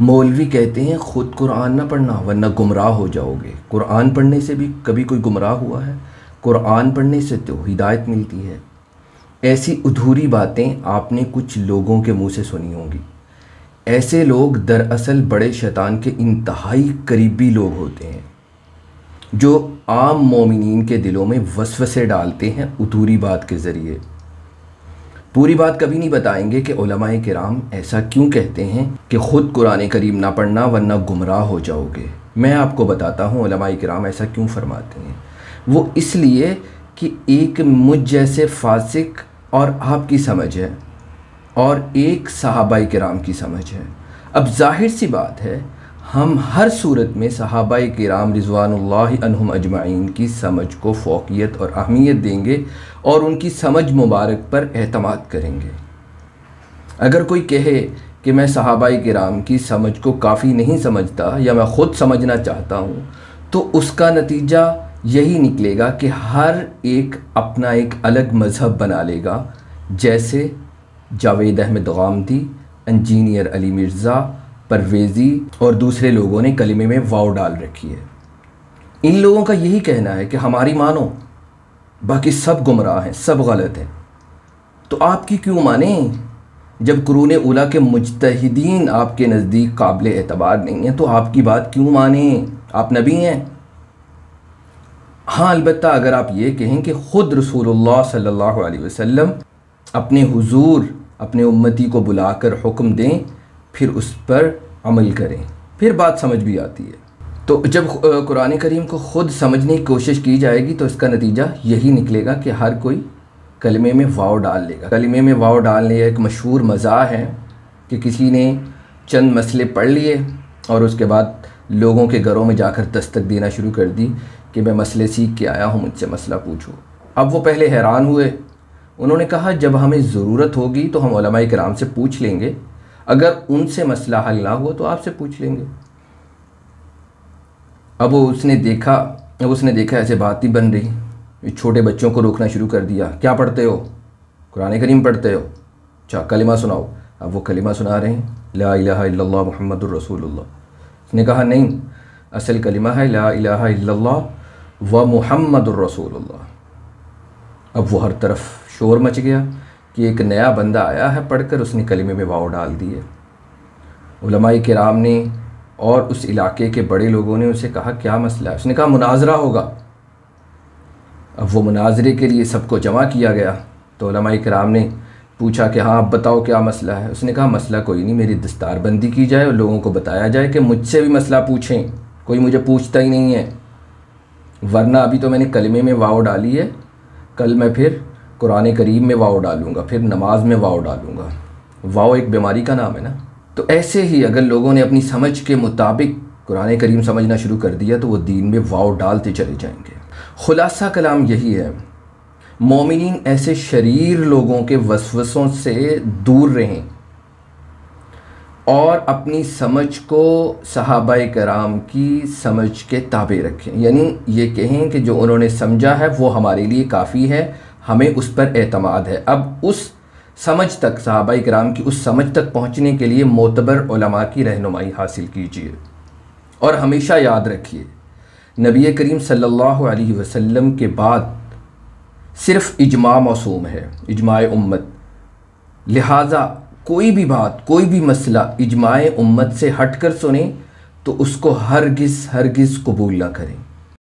مولوی کہتے ہیں خود قرآن نہ پڑھنا ورنہ گمراہ ہو جاؤ گے۔ قرآن پڑھنے سے بھی کبھی کوئی گمراہ ہوا ہے؟ قرآن پڑھنے سے تو ہدایت ملتی ہے۔ ایسی ادھوری باتیں آپ نے کچھ لوگوں کے منہ سے سنی ہوں گی۔ ایسے لوگ دراصل بڑے شیطان کے انتہائی قریبی لوگ ہوتے ہیں، جو عام مومنین کے دلوں میں وسوسے ڈالتے ہیں ادھوری بات کے ذریعے۔ پوری بات کبھی نہیں بتائیں گے کہ علماء کرام ایسا کیوں کہتے ہیں کہ خود قرآن کریم نہ پڑھنا ورنہ گمراہ ہو جاؤ گے۔ میں آپ کو بتاتا ہوں علماء کرام ایسا کیوں فرماتے ہیں۔ وہ اس لیے کہ ایک مجھ جیسے فاسق اور آپ کی سمجھ ہے، اور ایک صحابہ کرام کی سمجھ ہے۔ اب ظاہر سی بات ہے، ہم ہر صورت میں صحابہ کرام رضوان اللہ عنہم اجمعین کی سمجھ کو فوقیت اور اہمیت دیں گے اور ان کی سمجھ مبارک پر اعتماد کریں گے۔ اگر کوئی کہے کہ میں صحابہ کرام کی سمجھ کو کافی نہیں سمجھتا یا میں خود سمجھنا چاہتا ہوں، تو اس کا نتیجہ یہی نکلے گا کہ ہر ایک اپنا ایک الگ مذہب بنا لے گا، جیسے جاوید احمد غامدی، انجینئر علی مرزا، پرویزی اور دوسرے لوگوں نے کلمے میں واو ڈال رکھی ہے۔ ان لوگوں کا یہی کہنا ہے کہ ہماری مانو، باقی سب گمراہ ہیں، سب غلط ہیں۔ تو آپ کی کیوں مانیں؟ جب قرون اولیٰ کے مجتہدین آپ کے نزدیک قابل اعتبار نہیں ہیں تو آپ کی بات کیوں مانیں؟ آپ نبی ہیں۔ ہاں البتہ اگر آپ یہ کہیں کہ خود رسول اللہ صلی اللہ علیہ وسلم اپنے حضور اپنے امتی کو بلا کر حکم دیں، پھر اس پر عمل کریں، پھر بات سمجھ بھی آتی ہے۔ تو جب قرآن کریم کو خود سمجھنے کی کوشش کی جائے گی تو اس کا نتیجہ یہی نکلے گا کہ ہر کوئی کلمے میں واو ڈال لے گا۔ کلمے میں واو ڈالنے ایک مشہور مزاح ہے کہ کسی نے چند مسئلے پڑھ لیے اور اس کے بعد لوگوں کے گھروں میں جا کر دستک دینا شروع کر دی کہ میں مسئلے سیکھ کے آیا ہوں، مجھ سے مسئلہ پوچھو۔ اب وہ پہلے حیران ہوئے، انہوں نے کہا جب ہمیں ضرورت ہوگی تو ہم علماء کرام سے پوچھ لیں گے، اگر ان سے مسئلہ حل نہ ہوا تو آپ سے پوچھ لیں گے۔ اب اس نے دیکھا ایسے بات نہیں بن رہی، چھوٹے بچوں کو روکنا شروع کر دیا۔ کیا پڑھتے ہو؟ قرآن کریم پڑھتے ہو؟ اچھا کلمہ سناؤ۔ اب وہ کلمہ سنا رہے ہیں، لا الہ الا اللہ محمد الرسول اللہ۔ اس نے کہا نہیں، اصل کلمہ ہے لا الہ الا اللہ و محمد الرسول اللہ۔ اب وہ ہر طرف شور مچ گیا کہ ایک نیا بندہ آیا ہے، پڑھ کر اس نے کلمے میں واو ڈال دیے۔ علماء کرام نے اور اس علاقے کے بڑے لوگوں نے اسے کہا کیا مسئلہ ہے؟ اس نے کہا مناظرہ ہوگا۔ اب وہ مناظرے کے لیے سب کو جمع کیا گیا تو علماء کرام نے پوچھا کہ ہاں اب بتاؤ کیا مسئلہ ہے؟ اس نے کہا مسئلہ کوئی نہیں، میری دستار بندی کی جائے اور لوگوں کو بتایا جائے کہ مجھ سے بھی مسئلہ پوچھیں، کوئی مجھے پوچھتا ہی نہیں ہے، ورنہ ابھی تو میں نے کلمے میں واو ڈالی ہے، کل میں پھر قرآن کریم میں واو ڈالوں گا، پھر نماز میں واو ڈالوں گا۔ واو ایک بیماری کا نام ہے نا۔ تو ایسے ہی اگر لوگوں نے اپنی سمجھ کے مطابق قرآن کریم سمجھنا شروع کر دیا تو وہ دین میں واو ڈالتے چلے جائیں گے۔ خلاصہ کلام یہی ہے، مومنین ایسے شریر لوگوں کے وسوسوں سے دور رہیں اور اپنی سمجھ کو صحابہ کرام کی سمجھ کے تابع رکھیں، یعنی یہ کہیں کہ جو انہوں نے سمجھا ہے وہ ہمارے لیے کافی ہے، ہمیں اس پر اعتماد ہے۔ اب اس سمجھ تک، صحابہ کرام کی اس سمجھ تک پہنچنے کے لیے معتبر علماء کی رہنمائی حاصل کیجیے، اور ہمیشہ یاد رکھیے نبی کریم صلی اللہ علیہ وسلم کے بعد صرف اجماع موسوم ہے، اجماع امت، لہٰذا کوئی بھی بات، کوئی بھی مسئلہ اجماع امت سے ہٹ کر سنیں تو اس کو ہرگز قبول نہ کریں۔